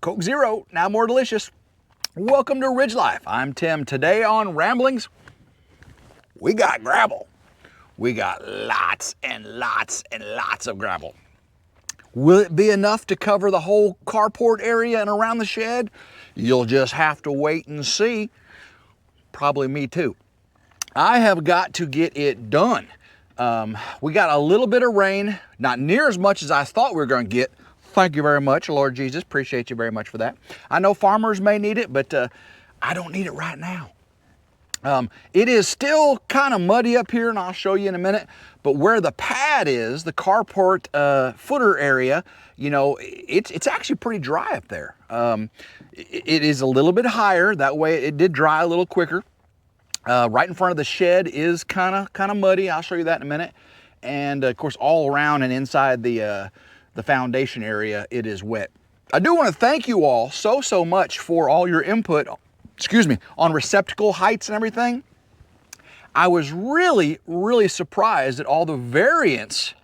Coke Zero, now more delicious. Welcome to Ridge Life. I'm Tim. Today on Ramblings, we got gravel. We got lots and lots and lots of gravel. Will it be enough to cover the whole carport area and around the shed? You'll just have to wait and see. Probably me too. I have got to get it done. We got a little bit of rain, not near as much as I thought we were going to get. Thank you very much, Lord Jesus. Appreciate you very much for that. I know farmers may need it, but I don't need it right now. It is still kind of muddy up here, and I'll show you in a minute. But where the pad is, the carport footer area, you know, it's actually pretty dry up there. It is a little bit higher. That way it did dry a little quicker. Right in front of the shed is kind of muddy. I'll show you that in a minute. And of course, all around and inside the foundation area, it is wet. I do want to thank you all so much for all your input, on receptacle heights and everything. I was really surprised at all the variance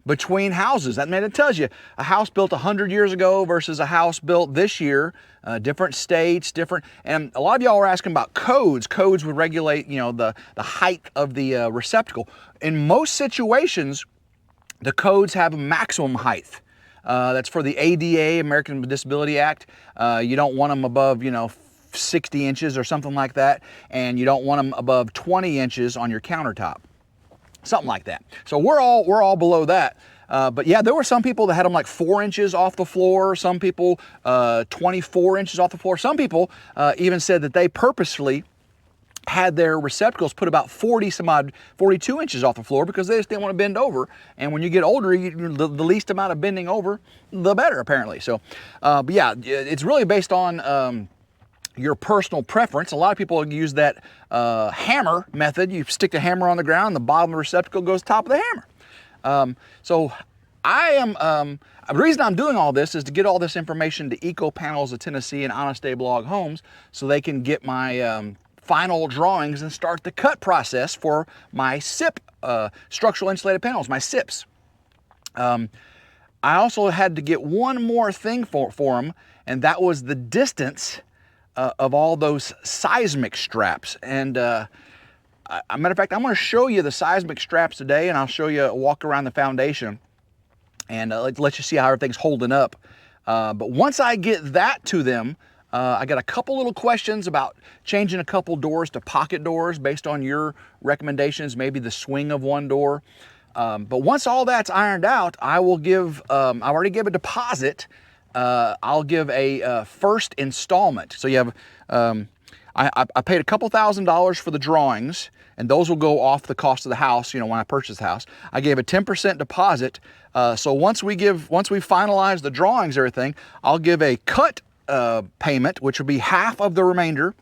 between houses. That mean, it tells you a house built 100 years ago versus a house built this year, different states, and a lot of y'all are asking about codes. Codes would regulate, you know, the height of the receptacle. In most situations, the codes have a maximum height. That's for the ADA, American Disability Act. You don't want them above, you know, 60 inches or something like that, and you don't want them above 20 inches on your countertop. Something like that. So we're all below that. But yeah, there were some people that had them like 4 inches off the floor. Some people 24 inches off the floor. Some people even said that they purposefully had their receptacles put about 42 inches off the floor because they just didn't want to bend over. And when you get older, the least amount of bending over, the better, apparently. So, but yeah, it's really based on your personal preference. A lot of people use that hammer method. You stick the hammer on the ground, the bottom of the receptacle goes top of the hammer. So I am, the reason I'm doing all this is to get all this information to Eco Panels of Tennessee and Honest Stable Log Homes so they can get my final drawings and start the cut process for my SIP, structural insulated panels, my SIPs. I also had to get one more thing for them, and that was the distance of all those seismic straps. And a matter of fact, I'm going to show you the seismic straps today, and I'll show you a walk around the foundation and let you see how everything's holding up. But once I get that to them, I got a couple little questions about changing a couple doors to pocket doors based on your recommendations, maybe the swing of one door. But once all that's ironed out, I will give, I already gave a deposit. I'll give a first installment. So you have, I paid a couple $1,000s for the drawings, and those will go off the cost of the house, you know, when I purchase the house. I gave a 10% deposit. So once we finalize the drawings, everything, I'll give a cut payment, which will be half of the remainder,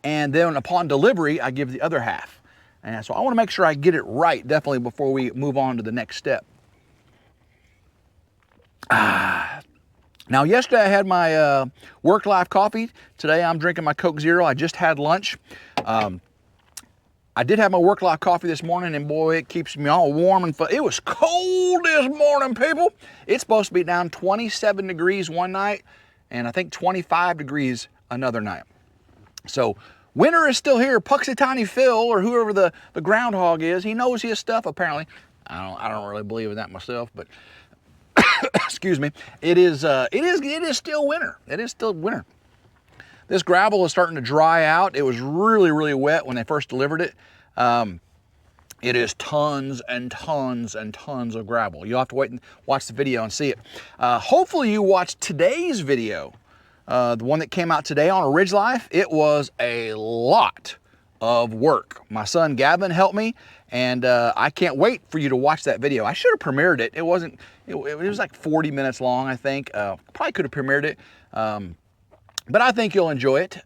and then upon delivery I give the other half. And so I want to make sure I get it right, definitely, before we move on to the next step. Now yesterday I had my Work Life coffee. Today I'm drinking my Coke Zero. I just had lunch. I did have my Work Life coffee this morning, and boy, it keeps me all warm and fun. It was cold this morning, people. It's supposed to be down 27 degrees one night, and I think 25 degrees another night. So winter is still here. Puxatawny Phil, or whoever the groundhog is, he knows his stuff apparently. I don't really believe in that myself, but excuse me. It is still winter. It is still winter. This gravel is starting to dry out. It was really wet when they first delivered it. It is tons and tons and tons of gravel. You'll have to wait and watch the video and see it. Hopefully you watched today's video, the one that came out today on Ridge Life. It was a lot of work. My son Gavin helped me, and I can't wait for you to watch that video. I should have premiered it. It was like 40 minutes long, I think. Probably could have premiered it, but I think you'll enjoy it.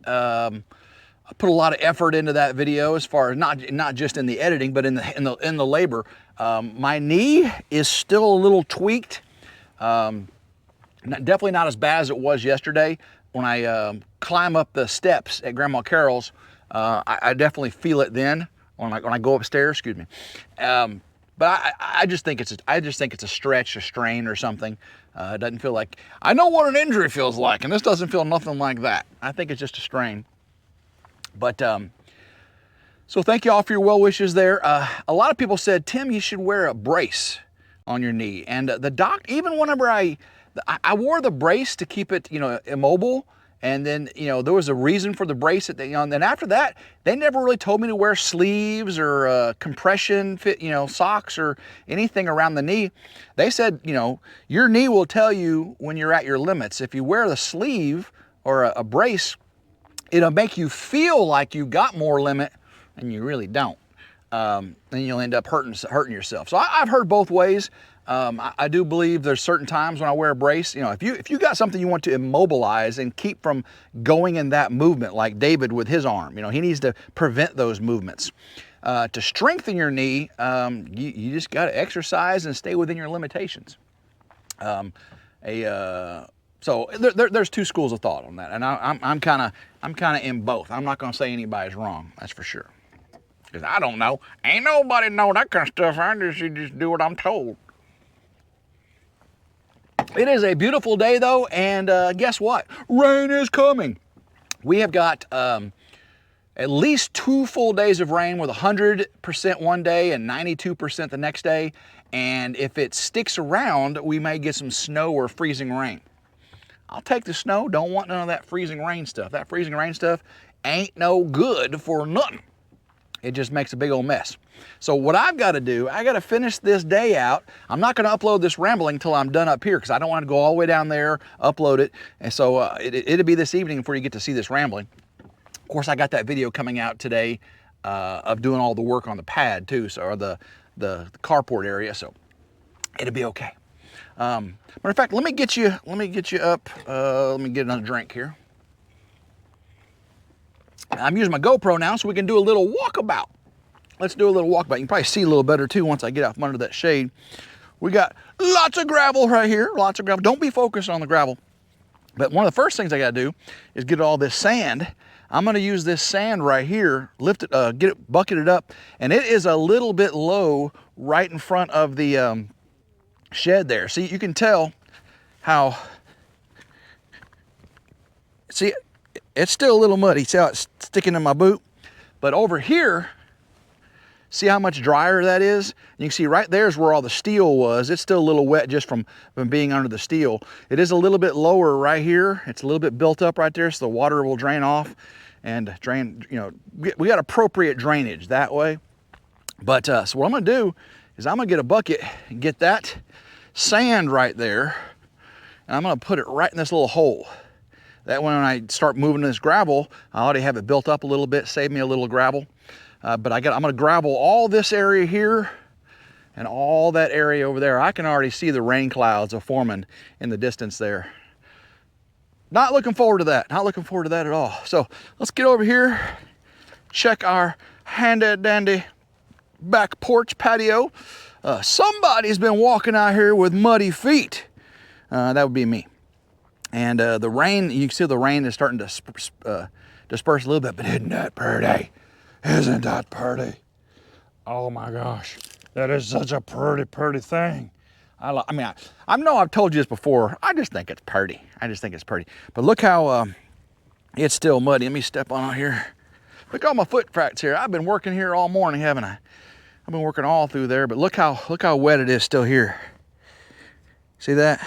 I put a lot of effort into that video, as far as not just in the editing, but in the labor. My knee is still a little tweaked. Definitely not as bad as it was yesterday. When I climb up the steps at Grandma Carol's, I definitely feel it then when I go upstairs. Excuse me. But I just think it's a stretch, a strain, or something. It doesn't feel like, I know what an injury feels like, and this doesn't feel nothing like that. I think it's just a strain. But so thank you all for your well wishes there. A lot of people said, Tim, you should wear a brace on your knee. And the doc, even whenever I wore the brace to keep it, immobile. And then, there was a reason for the brace. And then after that, they never really told me to wear sleeves or compression fit, socks or anything around the knee. They said, your knee will tell you when you're at your limits. If you wear the sleeve or a brace, it'll make you feel like you got more limit, and you really don't. Then you'll end up hurting yourself. So I've heard both ways. I do believe there's certain times when I wear a brace. If you got something you want to immobilize and keep from going in that movement, like David with his arm, he needs to prevent those movements. To strengthen your knee, you just got to exercise and stay within your limitations. So there's two schools of thought on that, and I'm kind of in both. I'm not going to say anybody's wrong, that's for sure, because I don't know. Ain't nobody know that kind of stuff. I just do what I'm told. It is a beautiful day though, and guess what? Rain is coming. We have got at least 2 full days of rain with 100% one day and 92% the next day. And if it sticks around, we may get some snow or freezing rain. I'll take the snow. Don't want none of that freezing rain stuff. That freezing rain stuff ain't no good for nothing. It just makes a big old mess. So what I've got to do, I got to finish this day out. I'm not going to upload this rambling until I'm done up here, because I don't want to go all the way down there, upload it. And so it'll be this evening before you get to see this rambling. Of course, I got that video coming out today of doing all the work on the pad too, so, or the carport area. So it'll be okay. Matter of fact, let me get you up. Let me get another drink here. I'm using my GoPro now, so we can do a little walkabout. Let's do a little walkabout. You can probably see a little better too once I get out from under that shade. We got lots of gravel right here, lots of gravel. Don't be focused on the gravel. But one of the first things I gotta do is get all this sand. I'm gonna use this sand right here, lift it, get it bucketed up, and it is a little bit low right in front of the shed there. See, you can tell how, see, it's still a little muddy. See how it's sticking in my boot? But over here, see how much drier that is? You can see right there is where all the steel was. It's still a little wet just from being under the steel. It is a little bit lower right here. It's a little bit built up right there, so the water will drain off and drain, we got appropriate drainage that way. But so what I'm gonna do is I'm gonna get a bucket and get that sand right there, and I'm gonna put it right in this little hole. That when I start moving this gravel, I already have it built up a little bit, save me a little gravel. But I'm gonna gravel all this area here and all that area over there. I can already see the rain clouds are forming in the distance there. Not looking forward to that, not looking forward to that at all. So let's get over here, check our handy dandy back porch patio. Somebody's been walking out here with muddy feet. That would be me. And the rain, you can see the rain is starting to disperse a little bit, but isn't that pretty? Isn't that pretty? Oh my gosh, that is such a pretty, pretty thing. I know I've told you this before. I just think it's pretty. I just think it's pretty. But look how it's still muddy. Let me step on here. Look at all my foot tracks here. I've been working here all morning, haven't I? I've been working all through there, but look how wet it is still here. See that?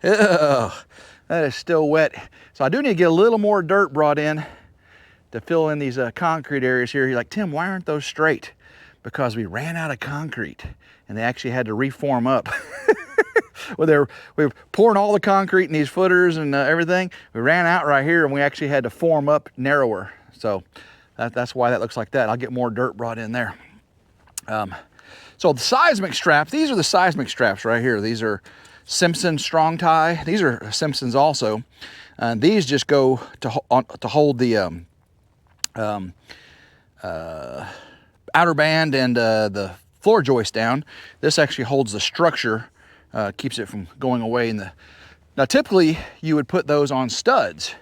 Oh, that is still wet. So I do need to get a little more dirt brought in to fill in these concrete areas here. You're like, Tim, why aren't those straight? Because we ran out of concrete and they actually had to reform up. Well, we were pouring all the concrete in these footers and everything. We ran out right here and we actually had to form up narrower. So that's why that looks like that. I'll get more dirt brought in there. So the Seismic straps, these are the Seismic straps right here. These are Simpson strong tie. These are Simpsons also. These just go to hold the outer band and the floor joist down. This actually holds the structure, keeps it from going away. Now typically you would put those on studs.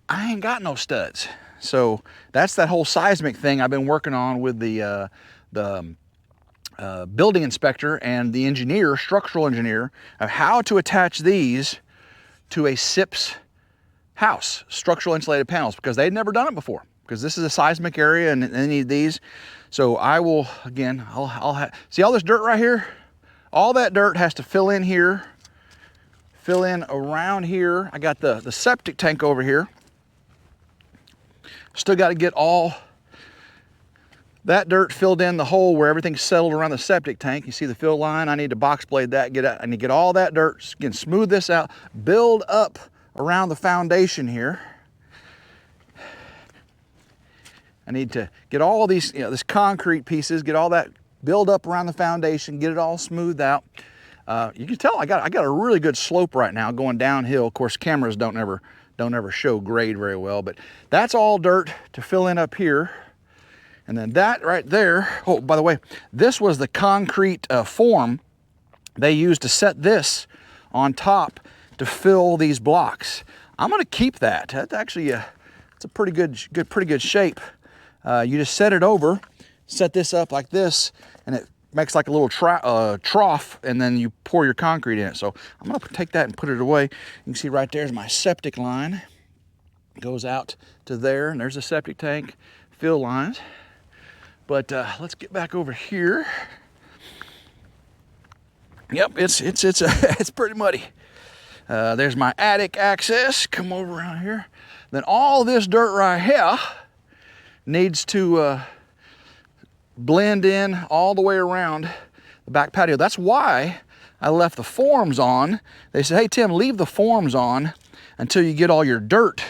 I ain't got no studs. So that's that whole Seismic thing I've been working on with the building inspector and the engineer, structural engineer, of how to attach these to a SIPS house, structural insulated panels, because they'd never done it before, because this is a seismic area and they need these. So I will, again, I'll see all this dirt right here? All that dirt has to fill in here, fill in around here. I got the septic tank over here. Still got to get all that dirt filled in the hole where everything's settled around the septic tank. You see the fill line? I need to box blade that, I need to get all that dirt, again, smooth this out, build up around the foundation here. I need to get all of these, this concrete pieces, get all that build up around the foundation, get it all smoothed out. You can tell I got a really good slope right now going downhill. Of course, cameras don't ever show grade very well, but that's all dirt to fill in up here. And then that right there, oh, by the way, this was the concrete form they used to set this on top to fill these blocks. I'm gonna keep that. That's actually it's a pretty good shape. You just set it over, set this up like this, and it makes like a little trough, and then you pour your concrete in it. So I'm gonna take that and put it away. You can see right there's my septic line. It goes out to there, and there's a septic tank, fill lines. But let's get back over here. Yep, it's pretty muddy. There's my attic access. Come over around here. Then all this dirt right here needs to blend in all the way around the back patio. That's why I left the forms on. They said, hey Tim, leave the forms on until you get all your dirt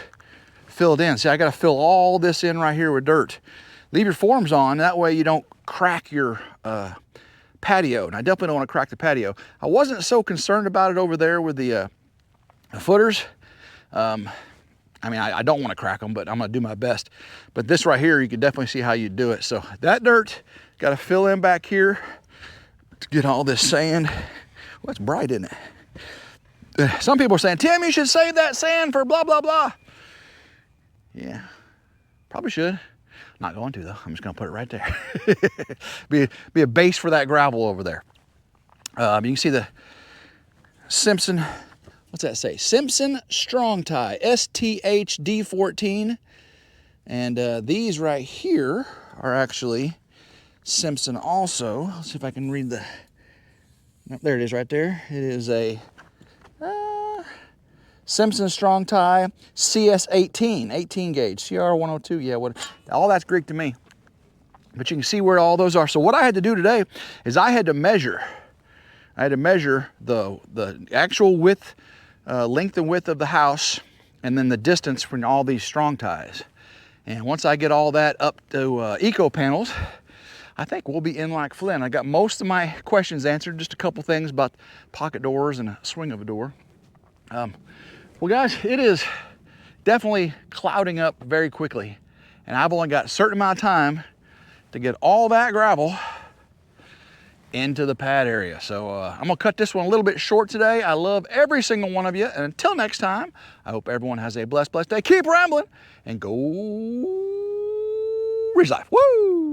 filled in. See, I gotta fill all this in right here with dirt. Leave your forms on, that way you don't crack your patio. And I definitely don't want to crack the patio. I wasn't so concerned about it over there with the footers. I mean, I don't want to crack them, but I'm going to do my best. But this right here, you can definitely see how you do it. So that dirt, got to fill in back here to get all this sand. Well, it's bright, isn't it? Some people are saying, Tim, you should save that sand for blah, blah, blah. Yeah, probably should. Not going to though, I'm just gonna put it right there. be a base for that gravel over there. You can see the Simpson, what's that say? Simpson Strong Tie, STHD14. And these right here are actually Simpson also. Let's see if I can read the, oh, there it is right there. It is a Simpson Strong Tie CS18, 18 gauge, CR102, yeah, what, all that's Greek to me. But you can see where all those are. So what I had to do today is I had to measure the actual width, length and width of the house, and then the distance from all these strong ties. And once I get all that up to eco panels, I think we'll be in like Flynn. I got most of my questions answered, just a couple things about pocket doors and a swing of a door. Well guys, it is definitely clouding up very quickly, and I've only got a certain amount of time to get all that gravel into the pad area. So I'm gonna cut this one a little bit short today. I love every single one of you, and until next time, I hope everyone has a blessed day. Keep rambling and go RidgeLife. Woo!